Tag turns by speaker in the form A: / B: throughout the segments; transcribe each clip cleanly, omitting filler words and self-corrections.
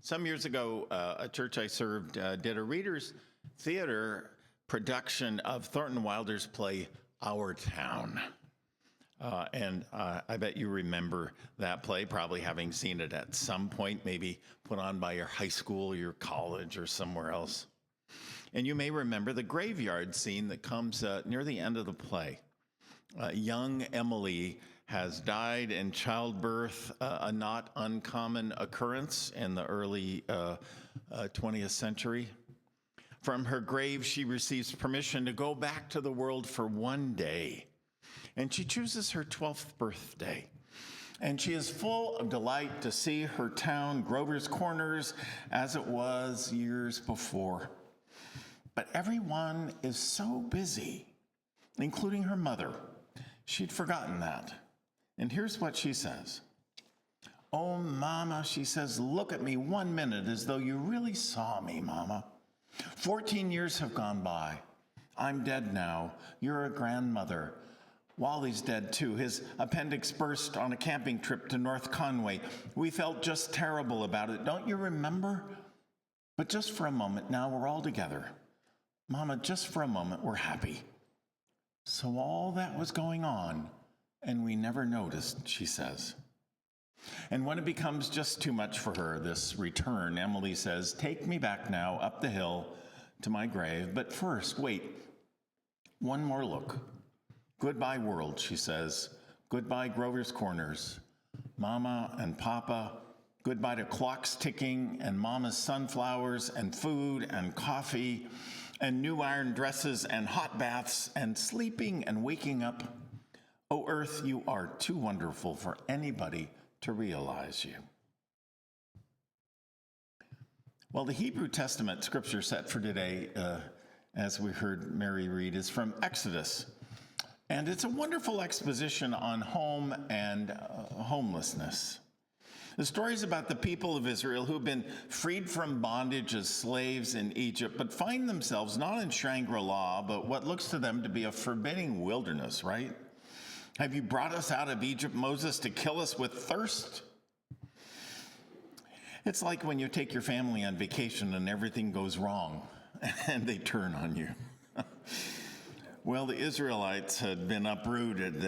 A: Some years ago, a church I served did a Reader's Theater production of Thornton Wilder's play, Our Town. And I bet you remember that play, probably having seen it at some point, maybe put on by your high school, your college, or somewhere else. And you may remember the graveyard scene that comes near the end of the play. Young Emily has died in childbirth, a not uncommon occurrence in the early 20th century. From her grave, she receives permission to go back to the world for one day. And she chooses her 12th birthday. And she is full of delight to see her town, Grover's Corners, as it was years before. But everyone is so busy, including her mother. She'd forgotten that. And here's what she says. "Oh, Mama," she says, "look at me 1 minute as though you really saw me, Mama. 14 years have gone by. I'm dead now. You're a grandmother. Wally's dead too. His appendix burst on a camping trip to North Conway. We felt just terrible about it. Don't you remember? But just for a moment, now we're all together. Mama, just for a moment, we're happy." So all that was going on, and we never noticed, she says. And when it becomes just too much for her, this return, Emily says, "Take me back now up the hill to my grave. But first, wait, one more look. Goodbye, world," she says. "Goodbye, Grover's Corners. Mama and Papa, goodbye to clocks ticking and Mama's sunflowers and food and coffee and new iron dresses and hot baths and sleeping and waking up. Oh, Earth, you are too wonderful for anybody to realize you." Well, the Hebrew Testament scripture set for today, as we heard Mary read, is from Exodus. And it's a wonderful exposition on home and homelessness. The story is about the people of Israel who've been freed from bondage as slaves in Egypt, but find themselves not in Shangri-La, but what looks to them to be a forbidding wilderness, right? "Have you brought us out of Egypt, Moses, to kill us with thirst?" It's like when you take your family on vacation and everything goes wrong and they turn on you. Well, the Israelites had been uprooted.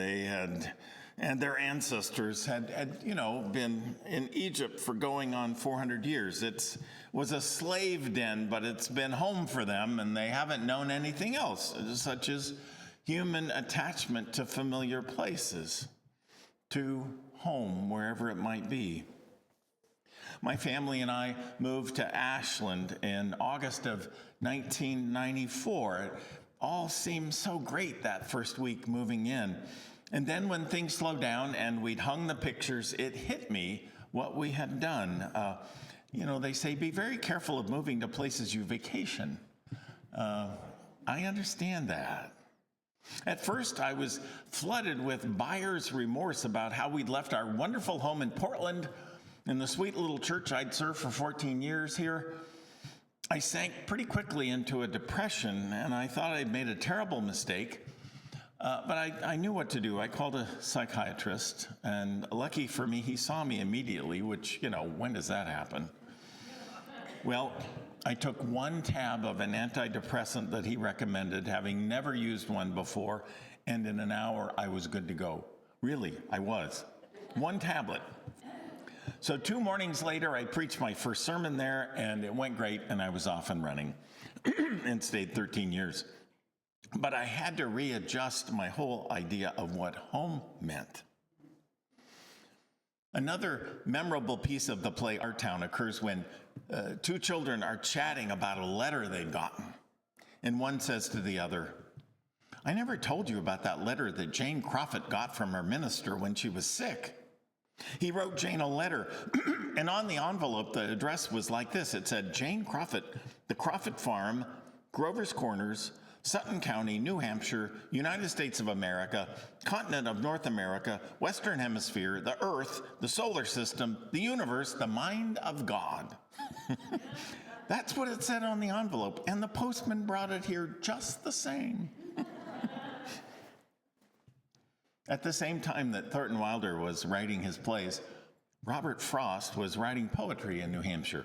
A: And their ancestors had been in Egypt for going on 400 years. It was a slave den, but it's been home for them, and they haven't known anything else, such as human attachment to familiar places, to home, wherever it might be. My family and I moved to Ashland in August of 1994. It all seemed so great that first week moving in. And then when things slowed down and we'd hung the pictures, it hit me what we had done. They say, be very careful of moving to places you vacation. I understand that. At first, I was flooded with buyer's remorse about how we'd left our wonderful home in Portland and the sweet little church I'd served for 14 years here. I sank pretty quickly into a depression, and I thought I'd made a terrible mistake. But I knew what to do. I called a psychiatrist, and lucky for me, he saw me immediately, which, when does that happen? Well, I took one tab of an antidepressant that he recommended, having never used one before, and in an hour, I was good to go. Really, I was. One tablet. So 2 mornings later, I preached my first sermon there, and it went great, and I was off and running and stayed 13 years. But I had to readjust my whole idea of what home meant. Another memorable piece of the play, Our Town, occurs when 2 children are chatting about a letter they've gotten. And one says to the other, "I never told you about that letter that Jane Crawford got from her minister when she was sick. He wrote Jane a letter, and on the envelope, the address was like this. It said, Jane Crawford, the Crawford Farm, Grover's Corners, Sutton County, New Hampshire, United States of America, continent of North America, Western Hemisphere, the Earth, the solar system, the universe, the mind of God." That's what it said on the envelope, and the postman brought it here just the same. At the same time that Thornton Wilder was writing his plays, Robert Frost was writing poetry in New Hampshire.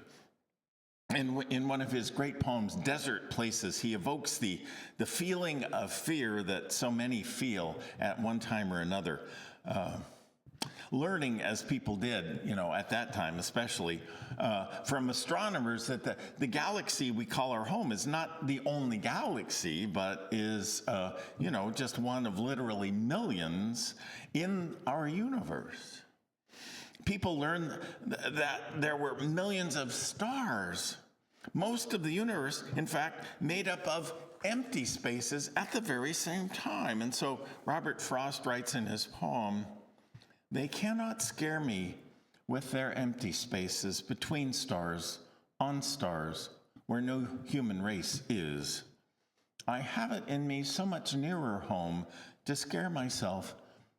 A: And in one of his great poems, Desert Places, he evokes the feeling of fear that so many feel at one time or another. Learning, as people did, at that time especially, from astronomers that the galaxy we call our home is not the only galaxy, but is, just one of literally millions in our universe. People learned that there were millions of stars. Most of the universe, in fact, made up of empty spaces at the very same time. And so Robert Frost writes in his poem, "They cannot scare me with their empty spaces between stars, on stars, where no human race is. I have it in me so much nearer home to scare myself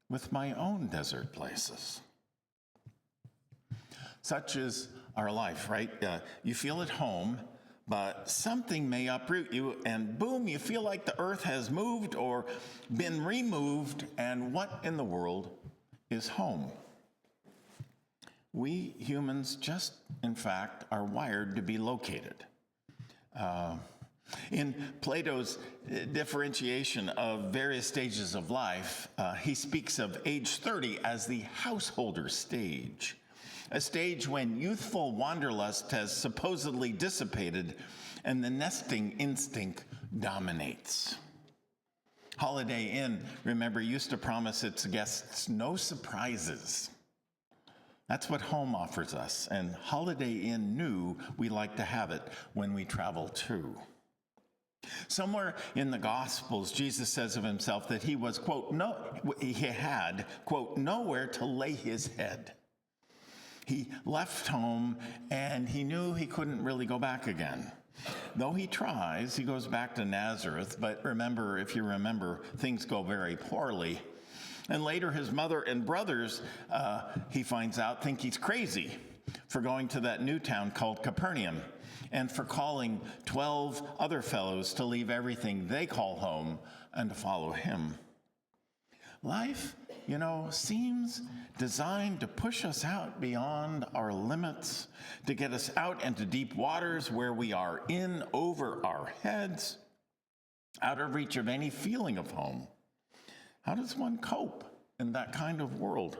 A: with my own desert places." Such is our life, right? You feel at home, but something may uproot you, and boom, you feel like the earth has moved or been removed, and what in the world is home? We humans just, in fact, are wired to be located. In Plato's differentiation of various stages of life, he speaks of age 30 as the householder stage. A stage when youthful wanderlust has supposedly dissipated and the nesting instinct dominates. Holiday Inn, remember, used to promise its guests no surprises. That's what home offers us, and Holiday Inn knew we like to have it when we travel too. Somewhere in the Gospels, Jesus says of himself that he was, quote, he had, quote, nowhere to lay his head. He left home, and he knew he couldn't really go back again. Though he tries, he goes back to Nazareth, but remember, if you remember, things go very poorly. And later, his mother and brothers, he finds out, think he's crazy for going to that new town called Capernaum and for calling 12 other fellows to leave everything they call home and to follow him. Life, seems designed to push us out beyond our limits, to get us out into deep waters where we are in over our heads, out of reach of any feeling of home. How does one cope in that kind of world?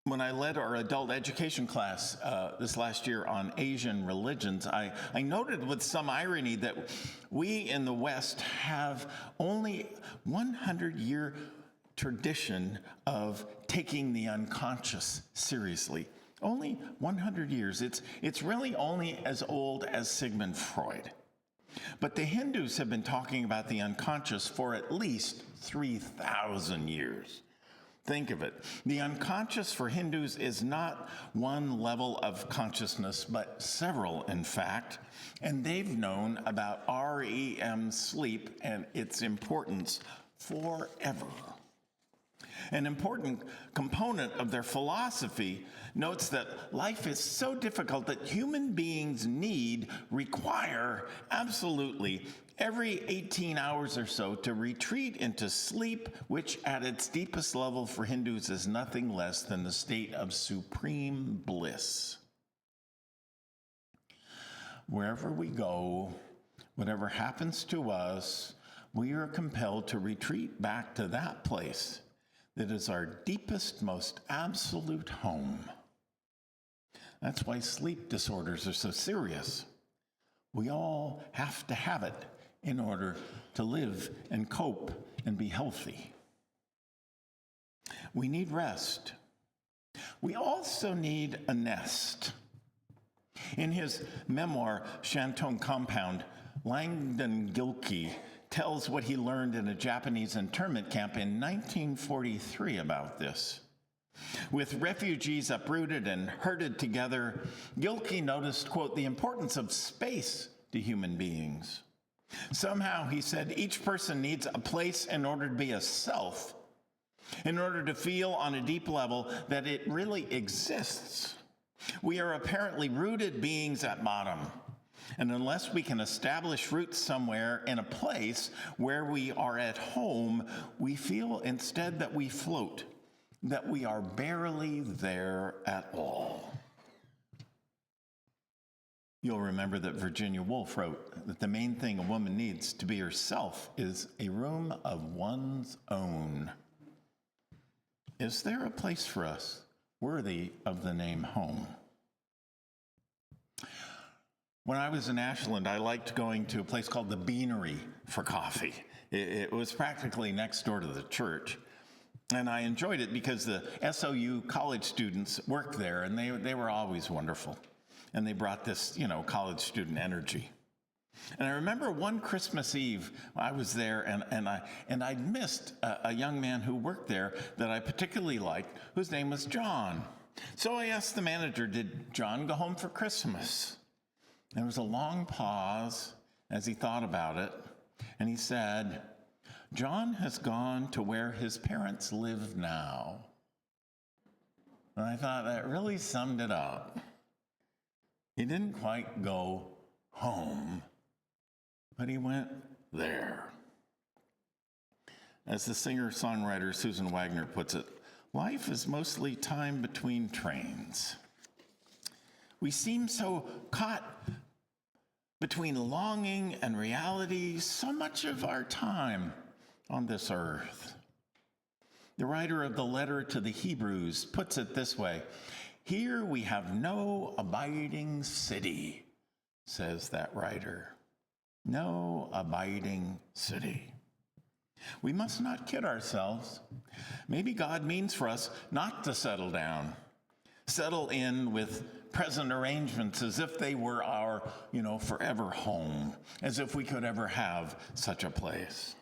A: When I led our adult education class this last year on Asian religions, I noted with some irony that we in the West have only 100-year tradition of taking the unconscious seriously. Only 100 years. It's really only as old as Sigmund Freud. But the Hindus have been talking about the unconscious for at least 3,000 years. Think of it. The unconscious for Hindus is not one level of consciousness, but several, in fact. And they've known about REM sleep and its importance forever. An important component of their philosophy notes that life is so difficult that human beings require absolutely every 18 hours or so to retreat into sleep, which at its deepest level for Hindus is nothing less than the state of supreme bliss. Wherever we go, whatever happens to us, we are compelled to retreat back to that place that is our deepest, most absolute home. That's why sleep disorders are so serious. We all have to have it in order to live and cope and be healthy. We need rest. We also need a nest. In his memoir, Shantung Compound, Langdon Gilkey tells what he learned in a Japanese internment camp in 1943 about this. With refugees uprooted and herded together, Gilkey noticed, quote, the importance of space to human beings. Somehow, he said, each person needs a place in order to be a self, in order to feel on a deep level that it really exists. We are apparently rooted beings at bottom. And unless we can establish roots somewhere in a place where we are at home, we feel instead that we float that we are barely there at all. You'll remember that Virginia Woolf wrote that the main thing a woman needs to be herself is a room of one's own. Is there a place for us worthy of the name home? When I was in Ashland, I liked going to a place called the Beanery for coffee. It was practically next door to the church. And I enjoyed it because the SOU college students worked there, and they were always wonderful. And they brought this, college student energy. And I remember one Christmas Eve, I was there, and I'd missed a young man who worked there that I particularly liked, whose name was John. So I asked the manager, did John go home for Christmas? And there was a long pause as he thought about it, and he said, John has gone to where his parents live now. And I thought that really summed it up. He didn't quite go home, but he went there. As the singer-songwriter Susan Wagner puts it, life is mostly time between trains. We seem so caught between longing and reality so much of our time on this earth. The writer of the letter to the Hebrews puts it this way, here we have no abiding city, says that writer. No abiding city. We must not kid ourselves. Maybe God means for us not to settle down, settle in with present arrangements as if they were our, forever home, as if we could ever have such a place.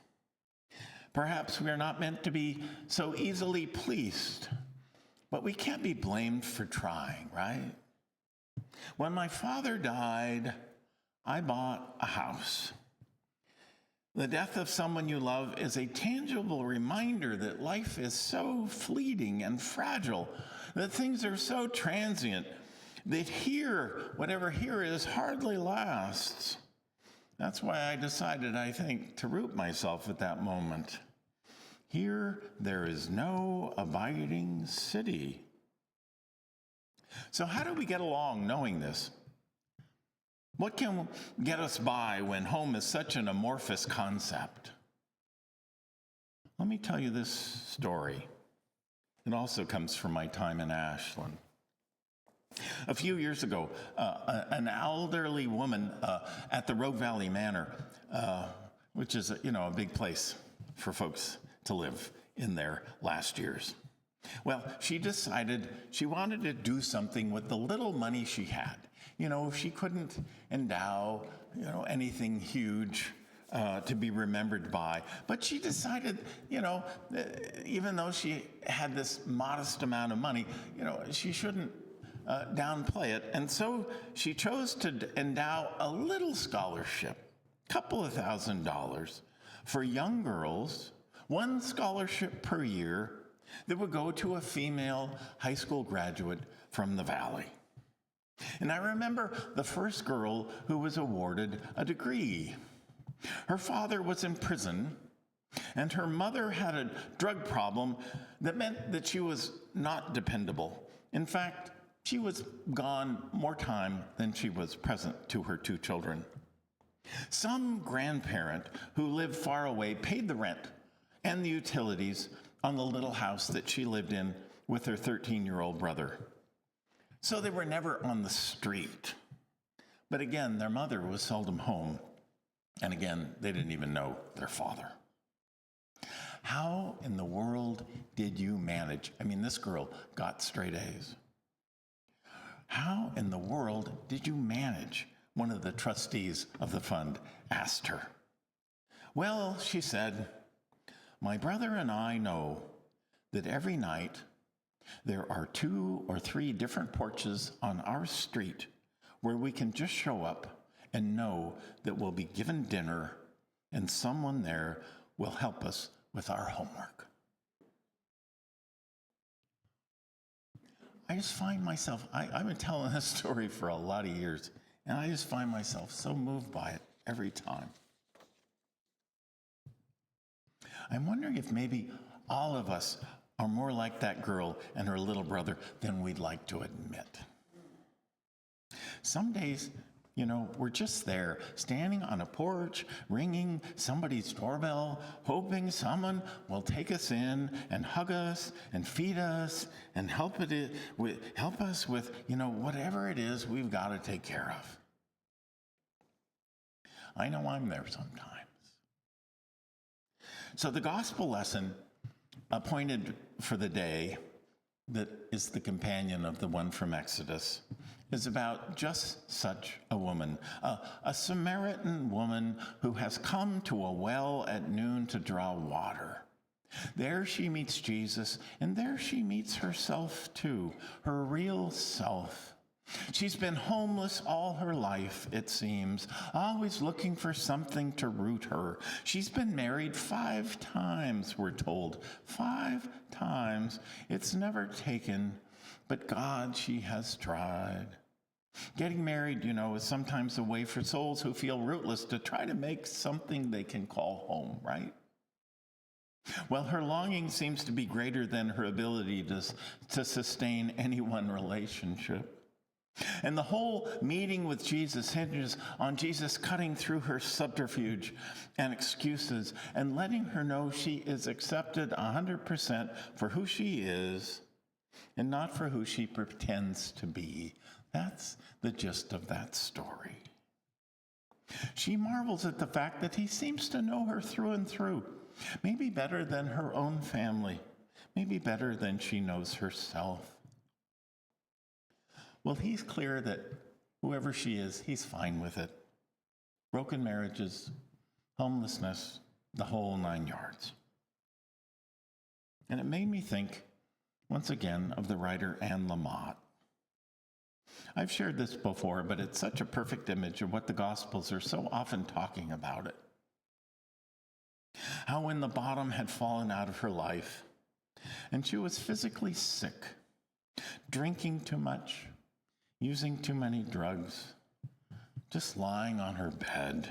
A: Perhaps we are not meant to be so easily pleased, but we can't be blamed for trying, right? When my father died, I bought a house. The death of someone you love is a tangible reminder that life is so fleeting and fragile, that things are so transient, that whatever here is, hardly lasts. That's why I decided, I think, to root myself at that moment. Here there is no abiding city. So how do we get along knowing this? What can get us by when home is such an amorphous concept? Let me tell you this story. It also comes from my time in Ashland. A few years ago, an elderly woman at the Rogue Valley Manor, which is a big place for folks to live in their last years. Well, she decided she wanted to do something with the little money she had. She couldn't endow, anything huge to be remembered by. But she decided, even though she had this modest amount of money, she shouldn't downplay it. And so she chose to endow a little scholarship, a couple of $1,000s, for young girls, one scholarship per year that would go to a female high school graduate from the Valley. And I remember the first girl who was awarded a degree. Her father was in prison, and her mother had a drug problem that meant that she was not dependable. In fact, she was gone more time than she was present to her two children. Some grandparent who lived far away paid the rent and the utilities on the little house that she lived in with her 13-year-old brother. So they were never on the street. But again, their mother was seldom home. And again, they didn't even know their father. How in the world did you manage? This girl got straight A's. How in the world did you manage? One of the trustees of the fund asked her. Well, she said, my brother and I know that every night there are 2 or 3 different porches on our street where we can just show up and know that we'll be given dinner and someone there will help us with our homework. I just find myself, I've been telling this story for a lot of years, and I just find myself so moved by it every time. I'm wondering if maybe all of us are more like that girl and her little brother than we'd like to admit. Some days, we're just there, standing on a porch, ringing somebody's doorbell, hoping someone will take us in and hug us and feed us and help us with, whatever it is we've got to take care of. I know I'm there sometimes. So the gospel lesson appointed for the day, that is the companion of the one from Exodus, is about just such a woman, a Samaritan woman who has come to a well at noon to draw water. There she meets Jesus, and there she meets herself too, her real self. She's been homeless all her life, it seems, always looking for something to root her. She's been married 5 times, we're told. 5 times. It's never taken, but God, she has tried. Getting married, is sometimes a way for souls who feel rootless to try to make something they can call home, right? Well, her longing seems to be greater than her ability to sustain any one relationship. And the whole meeting with Jesus hinges on Jesus cutting through her subterfuge and excuses and letting her know she is accepted 100% for who she is and not for who she pretends to be. That's the gist of that story. She marvels at the fact that he seems to know her through and through, maybe better than her own family, maybe better than she knows herself. Well, he's clear that whoever she is, he's fine with it. Broken marriages, homelessness, the whole 9 yards. And it made me think, once again, of the writer Anne Lamott. I've shared this before, but it's such a perfect image of what the Gospels are so often talking about it. How when the bottom had fallen out of her life, and she was physically sick, drinking too much, using too many drugs, just lying on her bed.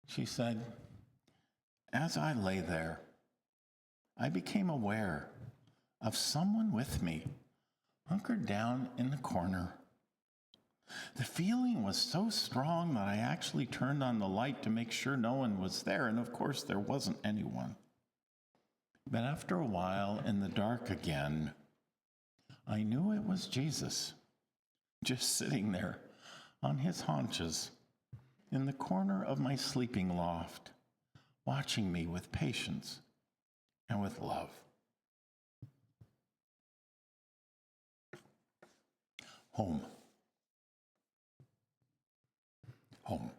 A: She said, as I lay there, I became aware of someone with me, hunkered down in the corner. The feeling was so strong that I actually turned on the light to make sure no one was there, and of course there wasn't anyone. But after a while, in the dark again, I knew it was Jesus, just sitting there on his haunches in the corner of my sleeping loft, watching me with patience and with love. Home. Home.